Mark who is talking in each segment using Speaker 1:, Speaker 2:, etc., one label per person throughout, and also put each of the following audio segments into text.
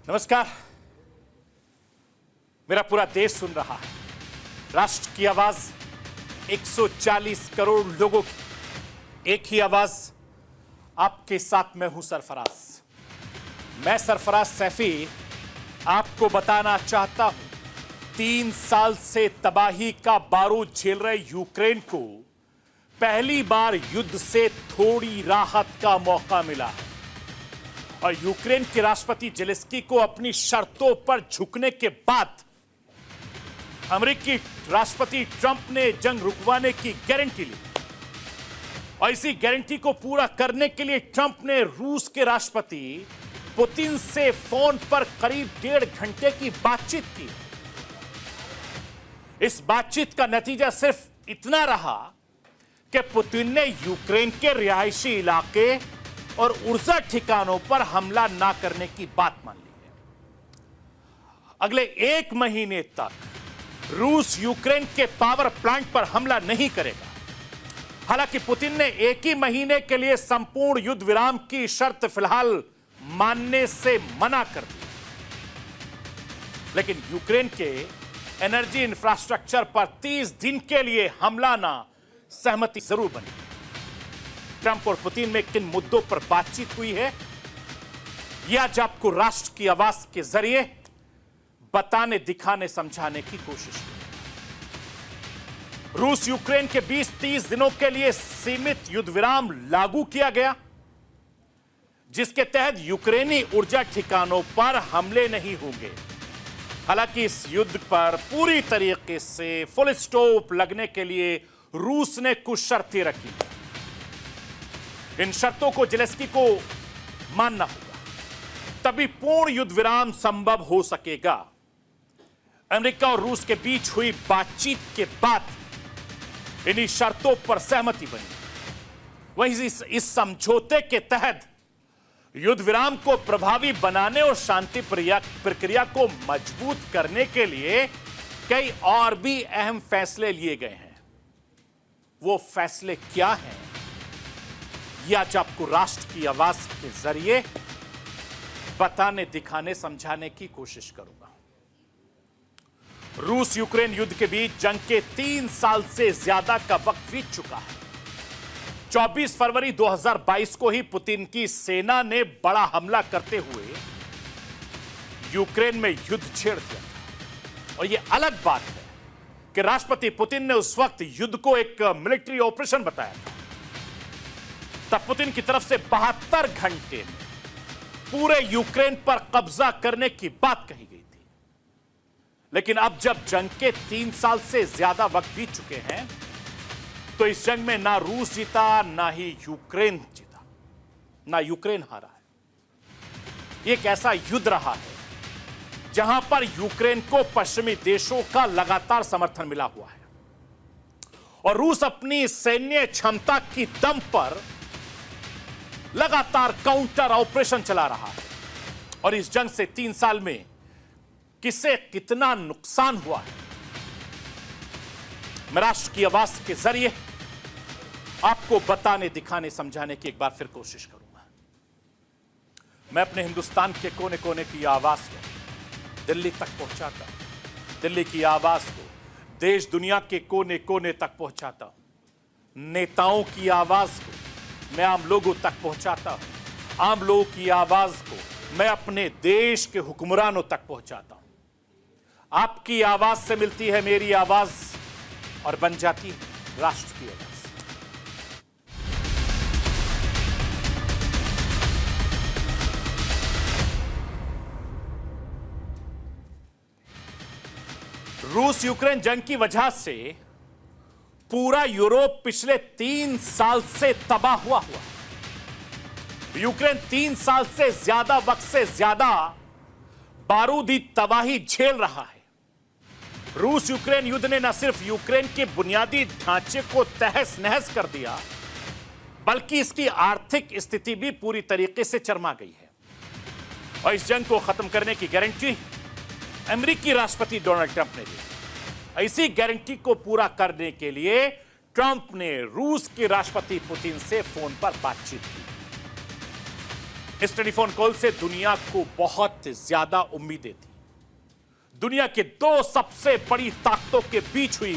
Speaker 1: नमस्कार। मेरा पूरा देश सुन रहा है। राष्ट्र की आवाज 140 करोड़ लोगों की एक ही आवाज। आपके साथ मैं हूं सरफराज। मैं सरफराज सैफी आपको बताना चाहता हूं, 3 साल से तबाही का बारूद झेल रहे यूक्रेन को पहली बार युद्ध से थोड़ी राहत का मौका मिला है और यूक्रेन के राष्ट्रपति जेलेंस्की को अपनी शर्तों पर झुकने के बाद अमेरिकी राष्ट्रपति ट्रंप ने जंग रुकवाने की गारंटी ली और इसी गारंटी को पूरा करने के लिए ट्रंप ने रूस के राष्ट्रपति पुतिन से फोन पर करीब 1.5 घंटे की बातचीत की। इस बातचीत का नतीजा सिर्फ इतना रहा कि पुतिन ने यूक्रेन के रिहायशी इलाके और ऊर्जा ठिकानों पर हमला ना करने की बात मान ली है। अगले 1 महीने तक रूस यूक्रेन के पावर प्लांट पर हमला नहीं करेगा। हालांकि पुतिन ने 1 ही महीने के लिए संपूर्ण युद्ध विराम की शर्त फिलहाल मानने से मना कर दी, लेकिन यूक्रेन के एनर्जी इंफ्रास्ट्रक्चर पर 30 दिन के लिए हमला ना सहमति जरूर बनी। ट्रंप और पुतिन में किन मुद्दों पर बातचीत हुई है, यह आज आपको राष्ट्र की आवाज के जरिए बताने, दिखाने, समझाने की कोशिश की। रूस यूक्रेन के बीच 30 दिनों के लिए सीमित युद्ध विराम लागू किया गया, जिसके तहत यूक्रेनी ऊर्जा ठिकानों पर हमले नहीं होंगे। हालांकि इस युद्ध पर पूरी तरीके से फुल स्टॉप लगने के लिए रूस ने कुछ शर्तें रखी। इन शर्तों को जेलेंस्की को मानना होगा, तभी पूर्ण युद्ध विराम संभव हो सकेगा। अमेरिका और रूस के बीच हुई बातचीत के बाद इन्हीं शर्तों पर सहमति बनी। वहीं इस समझौते के तहत युद्ध विराम को प्रभावी बनाने और शांति प्रक्रिया को मजबूत करने के लिए कई और भी अहम फैसले लिए गए हैं। वो फैसले क्या हैं, यह आज आपको राष्ट्र की आवाज के जरिए बताने, दिखाने, समझाने की कोशिश करूंगा। रूस यूक्रेन युद्ध के बीच जंग के 3 साल से ज्यादा का वक्त बीत चुका है। 24 फरवरी 2022 को ही पुतिन की सेना ने बड़ा हमला करते हुए यूक्रेन में युद्ध छेड़ दिया था। और यह अलग बात है कि राष्ट्रपति पुतिन ने उस वक्त युद्ध को एक मिलिट्री ऑपरेशन बताया था। तब पुतिन की तरफ से 72 घंटे में पूरे यूक्रेन पर कब्जा करने की बात कही गई थी। लेकिन अब जब जंग के 3 साल से ज्यादा वक्त बीत चुके हैं, तो इस जंग में ना रूस जीता, ना ही यूक्रेन जीता, ना यूक्रेन हारा है। एक ऐसा युद्ध रहा है जहां पर यूक्रेन को पश्चिमी देशों का लगातार समर्थन मिला हुआ है और रूस अपनी सैन्य क्षमता की दम पर लगातार काउंटर ऑपरेशन चला रहा है। और इस जंग से 3 साल में किसे कितना नुकसान हुआ है, मैं राष्ट्र की आवाज के जरिए आपको बताने, दिखाने, समझाने की एक बार फिर कोशिश करूंगा। मैं अपने हिंदुस्तान के कोने कोने की आवाज को दिल्ली तक पहुंचाता हूं, दिल्ली की आवाज को देश दुनिया के कोने कोने तक पहुंचाता हूं। नेताओं की आवाज को मैं आम लोगों तक पहुंचाता हूं, आम लोगों की आवाज को मैं अपने देश के हुक्मरानों तक पहुंचाता हूं। आपकी आवाज से मिलती है मेरी आवाज और बन जाती है राष्ट्र की आवाज। रूस यूक्रेन जंग की वजह से पूरा यूरोप पिछले 3 साल से तबाह हुआ। यूक्रेन 3 साल से ज्यादा वक्त से ज्यादा बारूदी तबाही झेल रहा है। रूस यूक्रेन युद्ध ने न सिर्फ यूक्रेन के बुनियादी ढांचे को तहस नहस कर दिया, बल्कि इसकी आर्थिक स्थिति भी पूरी तरीके से चरमा गई है। और इस जंग को खत्म करने की गारंटी अमेरिकी राष्ट्रपति डोनाल्ड ट्रंप ने दी। इसी गारंटी को पूरा करने के लिए ट्रंप ने रूस के राष्ट्रपति पुतिन से फोन पर बातचीत की। इस टेलीफोन कॉल से दुनिया को बहुत ज्यादा उम्मीदें थी। दुनिया के दो सबसे बड़ी ताकतों के बीच हुई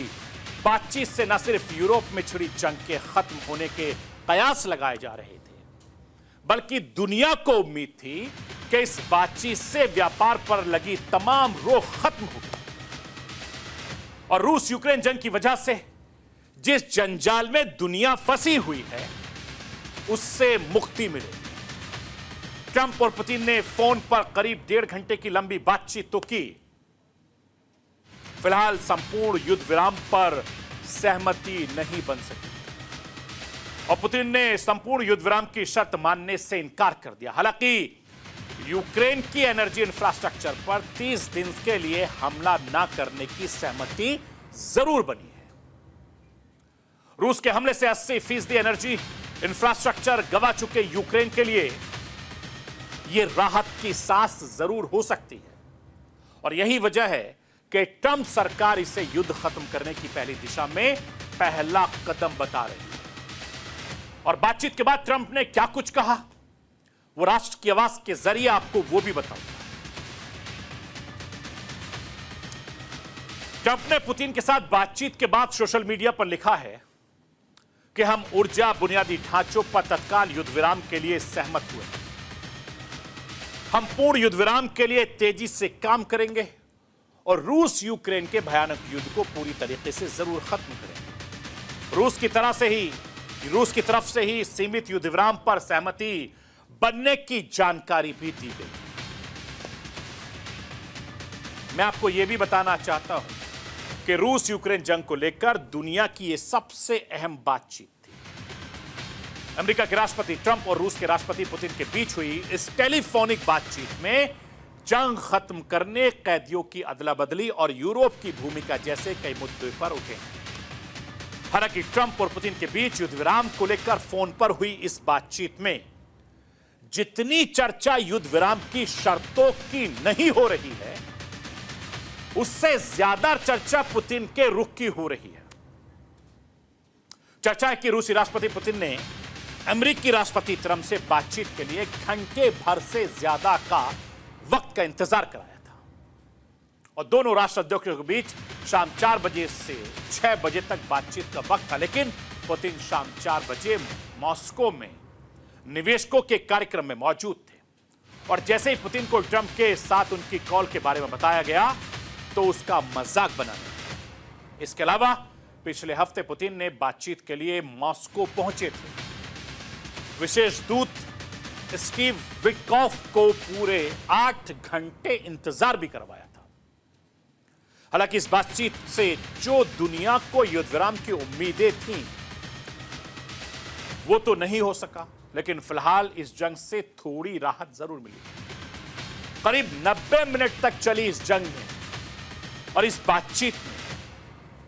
Speaker 1: बातचीत से न सिर्फ यूरोप में छिड़ी जंग के खत्म होने के कयास लगाए जा रहे थे, बल्कि दुनिया को उम्मीद थी कि इस बातचीत से व्यापार पर लगी तमाम रोक खत्म होगी और रूस यूक्रेन जंग की वजह से जिस जंजाल में दुनिया फंसी हुई है उससे मुक्ति मिलेगी। ट्रंप और पुतिन ने फोन पर करीब 1.5 घंटे की लंबी बातचीत तो की। फिलहाल संपूर्ण युद्ध विराम पर सहमति नहीं बन सकी और पुतिन ने संपूर्ण युद्ध विराम की शर्त मानने से इनकार कर दिया। हालांकि यूक्रेन की एनर्जी इंफ्रास्ट्रक्चर पर 30 दिन के लिए हमला न करने की सहमति जरूर बनी है। रूस के हमले से 80% एनर्जी इंफ्रास्ट्रक्चर गंवा चुके यूक्रेन के लिए यह राहत की सांस जरूर हो सकती है और यही वजह है कि ट्रंप सरकार इसे युद्ध खत्म करने की पहली दिशा में पहला कदम बता रही है। और बातचीत के बाद ट्रंप ने क्या कुछ कहा, वो राष्ट्र की आवाज के जरिए आपको वो भी बताऊंगा। ट्रंप ने पुतिन के साथ बातचीत के बाद सोशल मीडिया पर लिखा है कि हम ऊर्जा बुनियादी ढांचों पर तत्काल युद्ध विराम के लिए सहमत हुए। हम पूर्ण युद्ध विराम के लिए तेजी से काम करेंगे और रूस यूक्रेन के भयानक युद्ध को पूरी तरीके से जरूर खत्म करेंगे। रूस की तरफ से ही सीमित युद्ध विराम पर सहमति बनने की जानकारी भी दी गई। मैं आपको यह भी बताना चाहता हूं कि रूस यूक्रेन जंग को लेकर दुनिया की यह सबसे अहम बातचीत थी। अमेरिका के राष्ट्रपति ट्रंप और रूस के राष्ट्रपति पुतिन के बीच हुई इस टेलीफोनिक बातचीत में जंग खत्म करने, कैदियों की अदला बदली और यूरोप की भूमिका जैसे कई मुद्दों पर उठे। हालांकि ट्रंप और पुतिन के बीच युद्ध विराम को लेकर फोन पर हुई इस बातचीत में जितनी चर्चा युद्ध विराम की शर्तों की नहीं हो रही है, उससे ज्यादा चर्चा पुतिन के रुख की हो रही है। चर्चा है कि रूसी राष्ट्रपति पुतिन ने अमेरिकी राष्ट्रपति ट्रंप से बातचीत के लिए घंटे भर से ज्यादा का वक्त का इंतजार कराया था और दोनों राष्ट्राध्यक्षों के बीच शाम 4 बजे से 6 बजे तक बातचीत का वक्त था। लेकिन पुतिन शाम 4 बजे मॉस्को में निवेशकों के कार्यक्रम में मौजूद थे और जैसे ही पुतिन को ट्रंप के साथ उनकी कॉल के बारे में बताया गया तो उसका मजाक बना दिया। इसके अलावा पिछले हफ्ते पुतिन ने बातचीत के लिए मॉस्को पहुंचे थे। विशेष दूत स्टीव विटकॉफ को पूरे 8 घंटे इंतजार भी करवाया था। हालांकि इस बातचीत से जो दुनिया को युद्ध विराम की उम्मीदें थीं, वो तो नहीं हो सका, लेकिन फिलहाल इस जंग से थोड़ी राहत जरूर मिली। करीब 90 मिनट तक चली इस जंग में और इस बातचीत में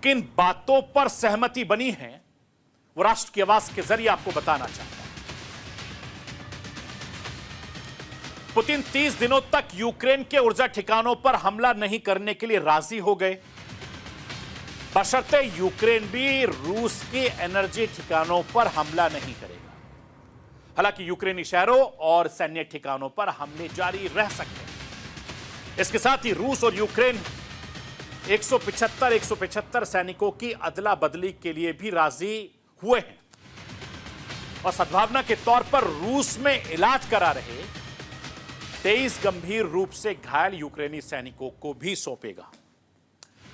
Speaker 1: किन बातों पर सहमति बनी है, वो राष्ट्र की आवाज के जरिए आपको बताना चाहता हूं। पुतिन 30 दिनों तक यूक्रेन के ऊर्जा ठिकानों पर हमला नहीं करने के लिए राजी हो गए, बशर्ते यूक्रेन भी रूस के एनर्जी ठिकानों पर हमला नहीं करेगा। हालांकि यूक्रेनी शहरों और सैन्य ठिकानों पर हमले जारी रह सकते हैं। इसके साथ ही रूस और यूक्रेन 175 सैनिकों की अदला बदली के लिए भी राजी हुए हैं और सद्भावना के तौर पर रूस में इलाज करा रहे 23 गंभीर रूप से घायल यूक्रेनी सैनिकों को भी सौंपेगा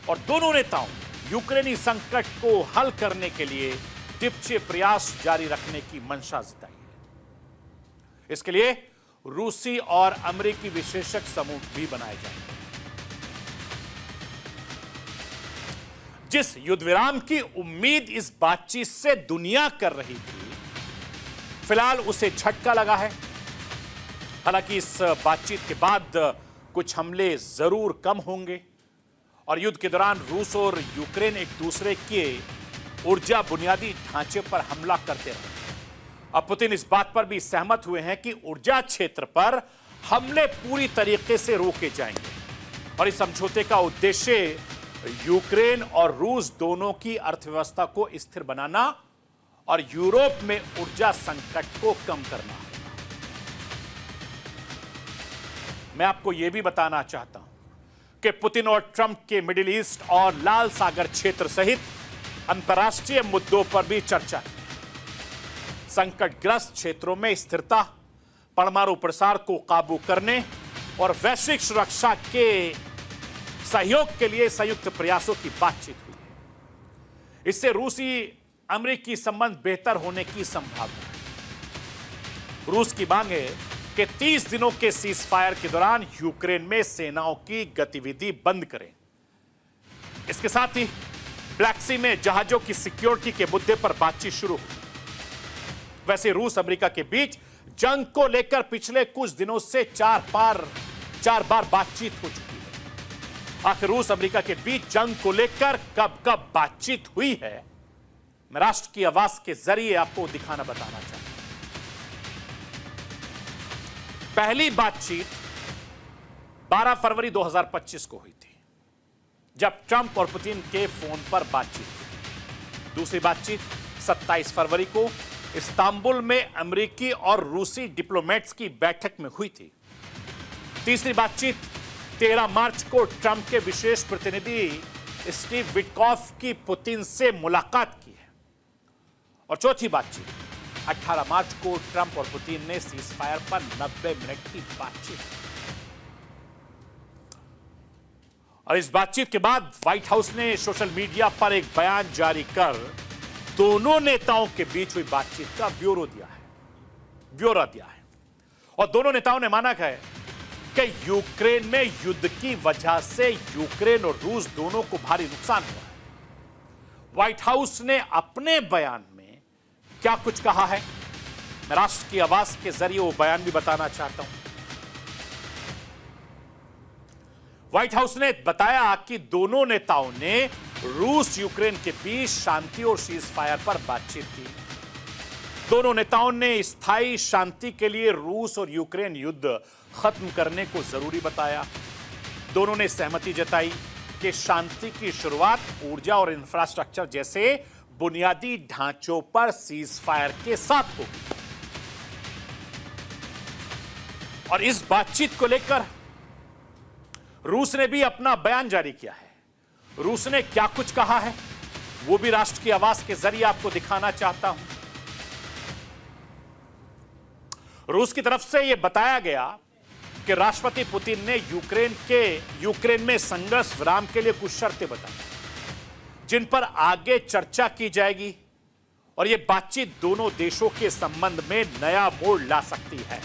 Speaker 1: और दोनों नेताओं यूक्रेनी संकट को हल करने के लिए तिरछे प्रयास जारी रखने की मंशा जताई है। इसके लिए रूसी और अमेरिकी विशेषज्ञ समूह भी बनाए जाएंगे। जिस युद्ध विराम की उम्मीद इस बातचीत से दुनिया कर रही थी, फिलहाल उसे झटका लगा है। हालांकि इस बातचीत के बाद कुछ हमले जरूर कम होंगे और युद्ध के दौरान रूस और यूक्रेन एक दूसरे के ऊर्जा बुनियादी ढांचे पर हमला करते रहे। अब पुतिन इस बात पर भी सहमत हुए हैं कि ऊर्जा क्षेत्र पर हमले पूरी तरीके से रोके जाएंगे और इस समझौते का उद्देश्य यूक्रेन और रूस दोनों की अर्थव्यवस्था को स्थिर बनाना और यूरोप में ऊर्जा संकट को कम करना है। मैं आपको यह भी बताना चाहता हूं कि पुतिन और ट्रंप के मिडिल ईस्ट और लाल सागर क्षेत्र सहित अंतर्राष्ट्रीय मुद्दों पर भी चर्चा की। संकटग्रस्त क्षेत्रों में स्थिरता, परमाणु प्रसार को काबू करने और वैश्विक सुरक्षा के सहयोग के लिए संयुक्त प्रयासों की बातचीत हुई है। इससे रूसी अमेरिकी संबंध बेहतर होने की संभावना है। रूस की मांग है कि 30 दिनों के सीज फायर के दौरान यूक्रेन में सेनाओं की गतिविधि बंद करें। इसके साथ ही ब्लैक सी में जहाजों की सिक्योरिटी के मुद्दे पर बातचीत शुरू हुई। वैसे रूस अमेरिका के बीच जंग को लेकर पिछले कुछ दिनों से चार बार बातचीत हो चुकी है। आखिर रूस अमेरिका के बीच जंग को लेकर कब कब बातचीत हुई है, मैं राष्ट्र की आवाज के जरिए आपको बताना चाहता हूं। पहली बातचीत 12 फरवरी 2025 को हुई थी, जब ट्रंप और पुतिन के फोन पर बातचीत हुई। दूसरी बातचीत 27 फरवरी को इस्तांबुल में अमेरिकी और रूसी डिप्लोमेट्स की बैठक में हुई थी। तीसरी बातचीत 13 मार्च को ट्रंप के विशेष प्रतिनिधि स्टीव विटकॉफ की पुतिन से मुलाकात की है। और चौथी बातचीत 18 मार्च को ट्रंप और पुतिन ने सीज फायर पर 90 मिनट की बातचीत। और इस बातचीत के बाद व्हाइट हाउस ने सोशल मीडिया पर एक बयान जारी कर दोनों नेताओं के बीच हुई बातचीत का ब्यौरा दिया है। और दोनों नेताओं ने माना है कि यूक्रेन में युद्ध की वजह से यूक्रेन और रूस दोनों को भारी नुकसान हुआ है। व्हाइट हाउस ने अपने बयान में क्या कुछ कहा है, मैं राष्ट्र की आवाज के जरिए वो बयान भी बताना चाहता हूं। व्हाइट हाउस ने बताया कि दोनों नेताओं ने रूस यूक्रेन के बीच शांति और सीज फायर पर बातचीत की। दोनों नेताओं ने स्थायी शांति के लिए रूस और यूक्रेन युद्ध खत्म करने को जरूरी बताया। दोनों ने सहमति जताई कि शांति की शुरुआत ऊर्जा और इंफ्रास्ट्रक्चर जैसे बुनियादी ढांचों पर सीज फायर के साथ होगी। और इस बातचीत को लेकर रूस ने भी अपना बयान जारी किया है। रूस ने क्या कुछ कहा है वो भी राष्ट्र की आवाज के जरिए आपको दिखाना चाहता हूं। रूस की तरफ से यह बताया गया कि राष्ट्रपति पुतिन ने यूक्रेन में संघर्ष विराम के लिए कुछ शर्तें बताई, जिन पर आगे चर्चा की जाएगी। और यह बातचीत दोनों देशों के संबंध में नया मोड़ ला सकती है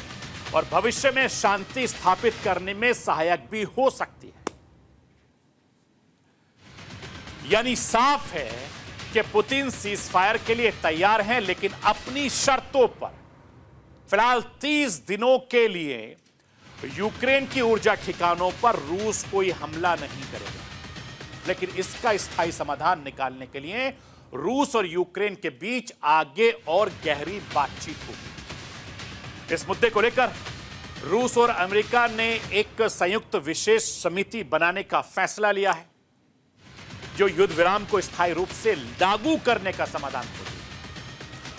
Speaker 1: और भविष्य में शांति स्थापित करने में सहायक भी हो सकती है। यानी साफ है कि पुतिन सीज फायर के लिए तैयार हैं, लेकिन अपनी शर्तों पर। फिलहाल 30 दिनों के लिए यूक्रेन की ऊर्जा ठिकानों पर रूस कोई हमला नहीं करेगा, लेकिन इसका स्थायी समाधान निकालने के लिए रूस और यूक्रेन के बीच आगे और गहरी बातचीत होगी। इस मुद्दे को लेकर रूस और अमेरिका ने एक संयुक्त विशेष समिति बनाने का फैसला लिया है, जो युद्ध विराम को स्थायी रूप से लागू करने का समाधान खोजेगी।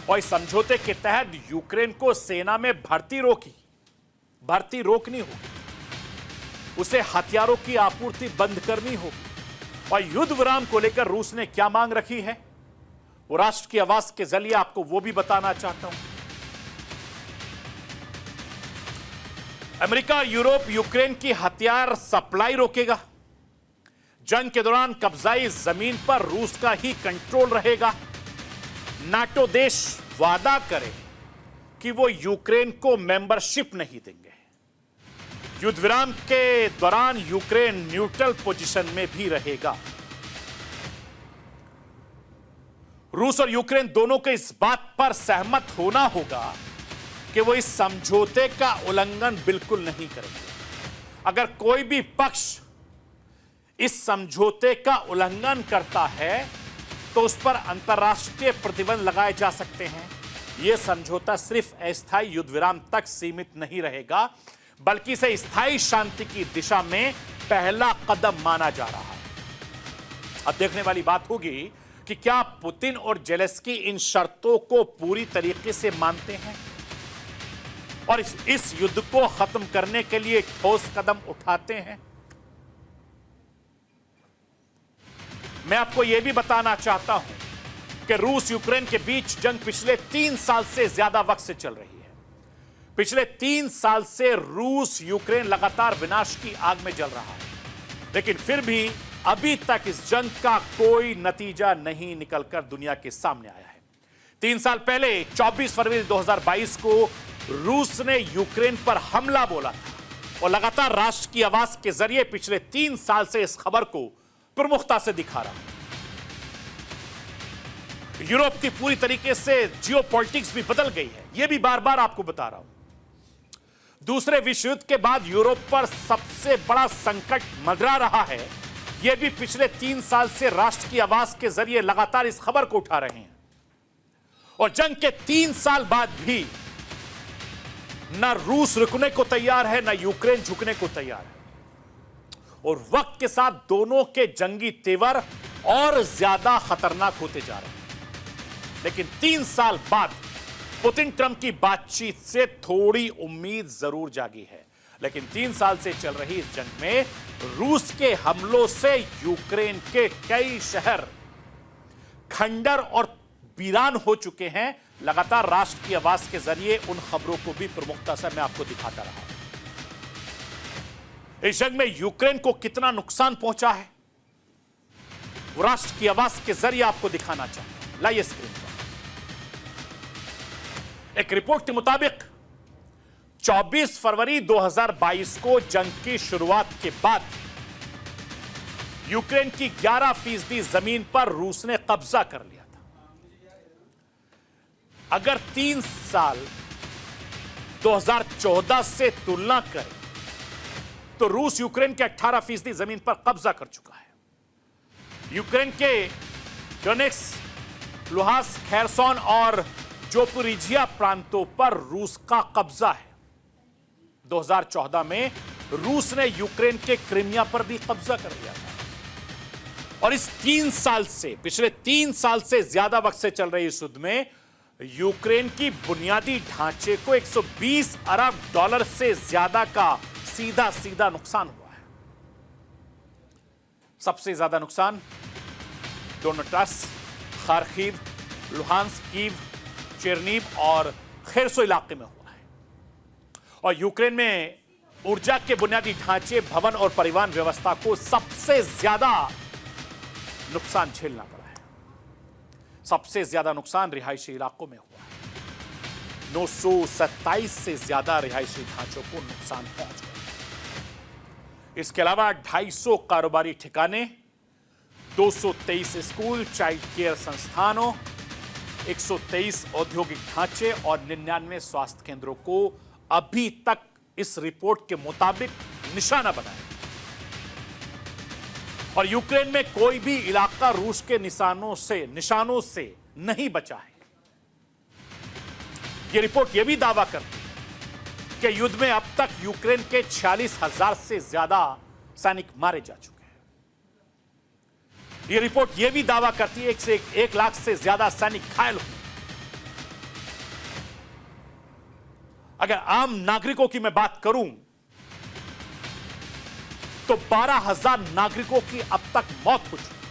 Speaker 1: और इस समझौते के तहत यूक्रेन को सेना में भर्ती रोकनी होगी, उसे हथियारों की आपूर्ति बंद करनी होगी। और युद्ध विराम को लेकर रूस ने क्या मांग रखी है वो राष्ट्र की आवाज के जरिए आपको वो भी बताना चाहता हूं। अमेरिका और यूरोप यूक्रेन की हथियार सप्लाई रोकेगा। जंग के दौरान कब्जाई जमीन पर रूस का ही कंट्रोल रहेगा। नाटो देश वादा करे कि वो यूक्रेन को मेंबरशिप नहीं देंगे। युद्ध विराम के दौरान यूक्रेन न्यूट्रल पोजीशन में भी रहेगा। रूस और यूक्रेन दोनों को इस बात पर सहमत होना होगा कि वो इस समझौते का उल्लंघन बिल्कुल नहीं करेंगे। अगर कोई भी पक्ष इस समझौते का उल्लंघन करता है तो उस पर अंतर्राष्ट्रीय प्रतिबंध लगाए जा सकते हैं। यह समझौता सिर्फ अस्थायी युद्ध विराम तक सीमित नहीं रहेगा, बल्कि इसे स्थायी शांति की दिशा में पहला कदम माना जा रहा है। अब देखने वाली बात होगी कि क्या पुतिन और जेलेंस्की इन शर्तों को पूरी तरीके से मानते हैं। और इस युद्ध को खत्म करने के लिए ठोस कदम उठाते हैं। मैं आपको यह भी बताना चाहता हूं कि रूस यूक्रेन के बीच जंग पिछले 3 साल से ज्यादा वक्त से चल रही है। पिछले 3 साल से रूस यूक्रेन लगातार विनाश की आग में जल रहा है, लेकिन फिर भी अभी तक इस जंग का कोई नतीजा नहीं निकलकर दुनिया के सामने आया है। 3 साल पहले 24 फरवरी 2022 को रूस ने यूक्रेन पर हमला बोला था और लगातार राष्ट्र की आवाज के जरिए पिछले 3 साल से इस खबर को प्रमुखता से दिखा रहा है। यूरोप की पूरी तरीके से जियोपॉलिटिक्स भी बदल गई है, यह भी बार बार आपको बता रहा हूं। दूसरे विश्व युद्ध के बाद यूरोप पर सबसे बड़ा संकट मंडरा रहा है, यह भी पिछले 3 साल से राष्ट्र की आवाज के जरिए लगातार इस खबर को उठा रहे हैं। और जंग के 3 साल बाद भी ना रूस रुकने को तैयार है, ना यूक्रेन झुकने को तैयार है। और वक्त के साथ दोनों के जंगी तेवर और ज्यादा खतरनाक होते जा रहे हैं। लेकिन 3 साल बाद पुतिन ट्रंप की बातचीत से थोड़ी उम्मीद जरूर जागी है। लेकिन 3 साल से चल रही इस जंग में रूस के हमलों से यूक्रेन के कई शहर खंडर और वीरान हो चुके हैं। लगातार राष्ट्र की आवाज के जरिए उन खबरों को भी प्रमुखता से मैं आपको दिखाता रहा। इस जंग में यूक्रेन को कितना नुकसान पहुंचा है, वो राष्ट्र की आवाज के जरिए आपको दिखाना चाहता हूं। लाइए स्क्रीन पर। एक रिपोर्ट के मुताबिक 24 फरवरी 2022 को जंग की शुरुआत के बाद यूक्रेन की 11% जमीन पर रूस ने कब्जा कर लिया था। अगर 3 साल 2014 से तुलना करें तो रूस यूक्रेन के 18% जमीन पर कब्जा कर चुका है। यूक्रेन के डोनेट्स्क, लुहांस्क, खेरसोन और जोपोरिजिया प्रांतों पर रूस का कब्जा है। 2014 में रूस ने यूक्रेन के क्रीमिया पर भी कब्जा कर लिया था। और इस 3 साल से, पिछले 3 साल से ज्यादा वक्त से चल रही इस युद्ध में यूक्रेन की बुनियादी ढांचे को 120 अरब डॉलर से ज्यादा का सीधा नुकसान हुआ है। सबसे ज्यादा नुकसान डोनेट्स्क, खार्किव, लुहांस्क, कीव, चेरनीव और खेरसो इलाके में हुआ है। और यूक्रेन में ऊर्जा के बुनियादी ढांचे, भवन और परिवहन व्यवस्था को सबसे ज्यादा नुकसान झेलना पड़ा है। सबसे ज्यादा नुकसान रिहायशी इलाकों में हुआ है। 927 से ज्यादा रिहायशी ढांचों को नुकसान पहुंच गया। इसके अलावा 250 कारोबारी ठिकाने, 223 स्कूल, चाइल्ड केयर संस्थानों, 123 औद्योगिक ढांचे और 99 स्वास्थ्य केंद्रों को अभी तक इस रिपोर्ट के मुताबिक निशाना बनाया। और यूक्रेन में कोई भी इलाका रूस के निशानों से नहीं बचा है। यह रिपोर्ट यह भी दावा करती है कि युद्ध में अब तक यूक्रेन के 46,000 से ज्यादा सैनिक मारे जा चुके हैं। यह रिपोर्ट यह भी दावा करती है कि 1 लाख से ज्यादा सैनिक घायल हुए। अगर आम नागरिकों की मैं बात करूं तो 12,000 नागरिकों की अब तक मौत हो चुकी है।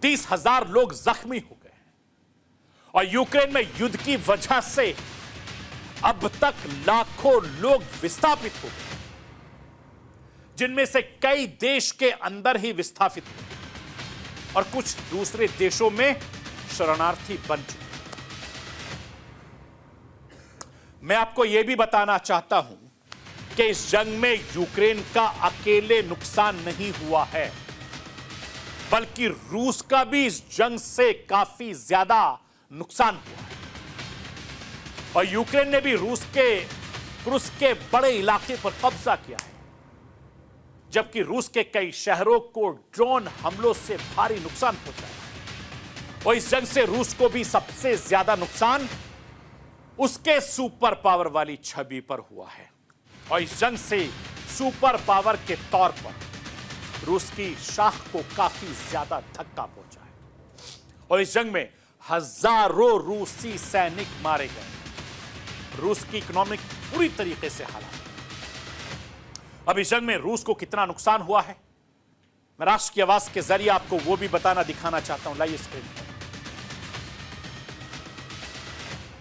Speaker 1: 30,000 लोग जख्मी हो गए हैं। और यूक्रेन में युद्ध की वजह से अब तक लाखों लोग विस्थापित हो गए, जिनमें से कई देश के अंदर ही विस्थापित हुए और कुछ दूसरे देशों में शरणार्थी बन चुके। मैं आपको यह भी बताना चाहता हूं कि इस जंग में यूक्रेन का अकेले नुकसान नहीं हुआ है, बल्कि रूस का भी इस जंग से काफी ज्यादा नुकसान हुआ है। और यूक्रेन ने भी रूस के बड़े इलाके पर कब्जा किया है, जबकि रूस के कई शहरों को ड्रोन हमलों से भारी नुकसान पहुंचा है। और इस जंग से रूस को भी सबसे ज्यादा नुकसान उसके सुपर पावर वाली छवि पर हुआ है। और इस जंग से सुपर पावर के तौर पर रूस की शाख को काफी ज्यादा धक्का पहुंचा है। और इस जंग में हजारों रूसी सैनिक मारे गए। रूस की इकोनॉमिक पूरी तरीके से हालात। अब इस जंग में रूस को कितना नुकसान हुआ है, मैं राष्ट्र की आवाज के जरिए आपको वो भी बताना दिखाना चाहता हूं। लाइए स्क्रीन पर।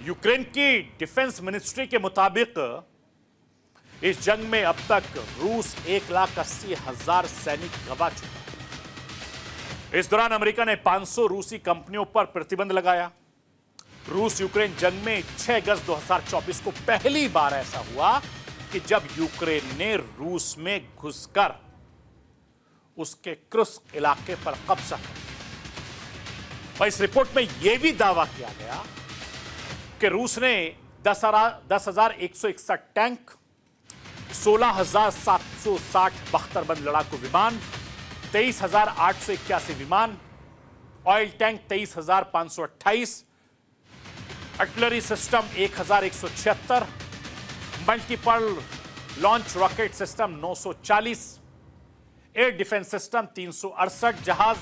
Speaker 1: यूक्रेन की डिफेंस मिनिस्ट्री के मुताबिक इस जंग में अब तक रूस 1,80,000 सैनिक गंवा चुका है। इस दौरान अमेरिका ने 500 रूसी कंपनियों पर प्रतिबंध लगाया। रूस यूक्रेन जंग में 6 अगस्त 2024 को पहली बार ऐसा हुआ कि जब यूक्रेन ने रूस में घुसकर उसके क्रुस्क इलाके पर कब्जा कर लिया। और इस रिपोर्ट में यह भी दावा किया गया कि रूस ने 10,161 टैंक, 16,760 बख्तरबंद लड़ाकू विमान, 23,881 विमान, oil tank 23,528, artillery system 1,176, multiple launch rocket system 940, air defence system 368 जहाज,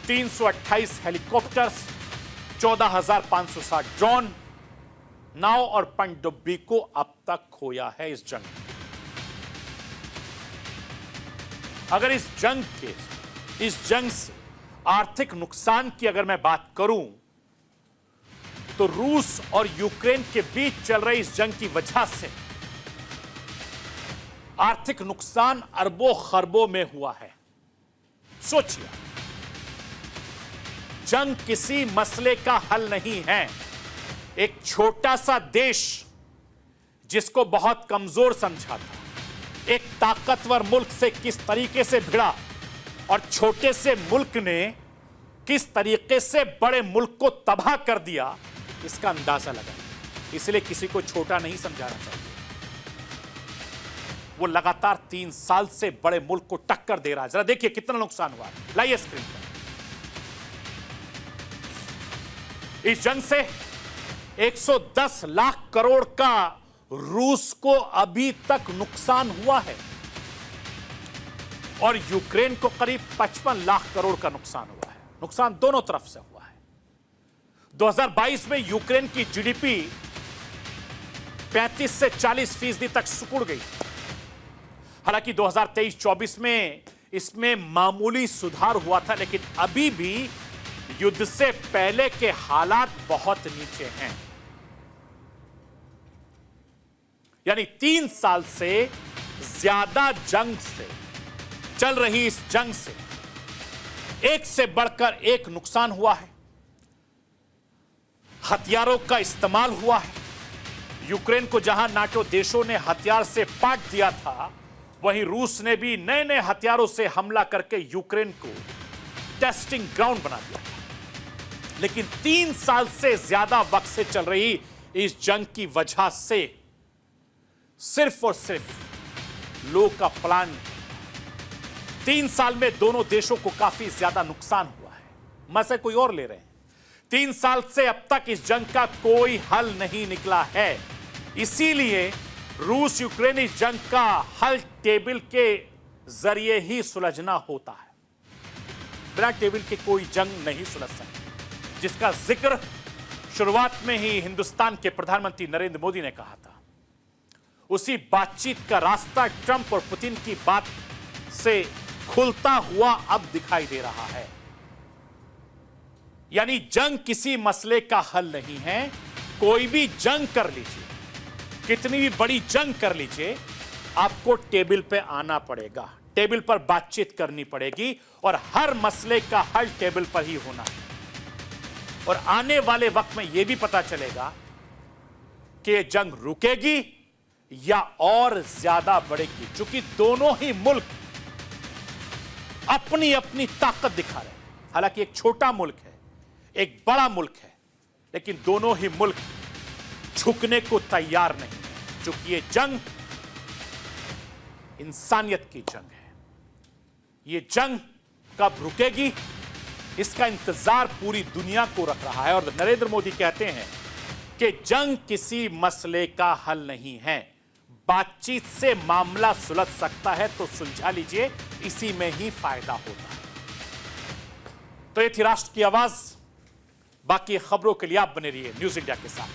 Speaker 1: 328 हेलीकॉप्टर्स, 14,560 ड्रोन, नाव और पनडुब्बी को अब तक खोया है इस जंग में। अगर इस जंग से आर्थिक नुकसान की अगर मैं बात करूं तो रूस और यूक्रेन के बीच चल रही इस जंग की वजह से आर्थिक नुकसान अरबों खरबों में हुआ है। सोचिए, जंग किसी मसले का हल नहीं है। एक छोटा सा देश जिसको बहुत कमजोर समझा था, एक ताकतवर मुल्क से किस तरीके से भिड़ा और छोटे से मुल्क ने किस तरीके से बड़े मुल्क को तबाह कर दिया, इसका अंदाजा लगाइए। इसलिए किसी को छोटा नहीं समझाना चाहिए। वो लगातार 3 साल से बड़े मुल्क को टक्कर दे रहा है। जरा देखिए कितना नुकसान हुआ। लाइए स्क्रीन पर। इस जंग से 110 लाख करोड़ का रूस को अभी तक नुकसान हुआ है और यूक्रेन को करीब 55 लाख करोड़ का नुकसान हुआ है। नुकसान दोनों तरफ से हुआ है। 2022 में यूक्रेन की जीडीपी 35 से 40% तक सिकुड़ गई। हालांकि 2023-24 में इसमें मामूली सुधार हुआ था, लेकिन अभी भी युद्ध से पहले के हालात बहुत नीचे हैं। यानी 3 साल से ज्यादा जंग से चल रही इस जंग से एक से बढ़कर एक नुकसान हुआ है। हथियारों का इस्तेमाल हुआ है। यूक्रेन को जहां नाटो देशों ने हथियार से पाट दिया था, वहीं रूस ने भी नए नए हथियारों से हमला करके यूक्रेन को टेस्टिंग ग्राउंड बना दिया था। लेकिन 3 साल से ज्यादा वक्त से चल रही इस जंग की वजह से सिर्फ और सिर्फ लोगों का प्लान, 3 साल में दोनों देशों को काफी ज्यादा नुकसान हुआ है। मजे कोई और ले रहे हैं। 3 साल से अब तक इस जंग का कोई हल नहीं निकला है। इसीलिए रूस यूक्रेन इस जंग का हल टेबल के जरिए ही सुलझना होता है। बिना टेबल के कोई जंग नहीं सुलझ सकती, जिसका जिक्र शुरुआत में ही हिंदुस्तान के प्रधानमंत्री नरेंद्र मोदी ने कहा था। उसी बातचीत का रास्ता ट्रंप और पुतिन की बात से खुलता हुआ अब दिखाई दे रहा है। यानी जंग किसी मसले का हल नहीं है। कोई भी जंग कर लीजिए, कितनी भी बड़ी जंग कर लीजिए, आपको टेबल पे आना पड़ेगा, टेबल पर बातचीत करनी पड़ेगी और हर मसले का हल टेबल पर ही होना है। और आने वाले वक्त में यह भी पता चलेगा कि यह जंग रुकेगी या और ज्यादा बढ़ेगी, क्योंकि दोनों ही मुल्क अपनी अपनी ताकत दिखा रहे हैं। हालांकि एक छोटा मुल्क है, एक बड़ा मुल्क है, लेकिन दोनों ही मुल्क झुकने को तैयार नहीं है, क्योंकि ये जंग इंसानियत की जंग है। ये जंग कब रुकेगी, इसका इंतजार पूरी दुनिया को रख रहा है। और नरेंद्र मोदी कहते हैं कि जंग किसी मसले का हल नहीं है, बातचीत से मामला सुलझ सकता है तो सुलझा लीजिए, इसी में ही फायदा होता है। तो ये थी राष्ट्र की आवाज। बाकी खबरों के लिए आप बने रहिए न्यूज़ इंडिया के साथ।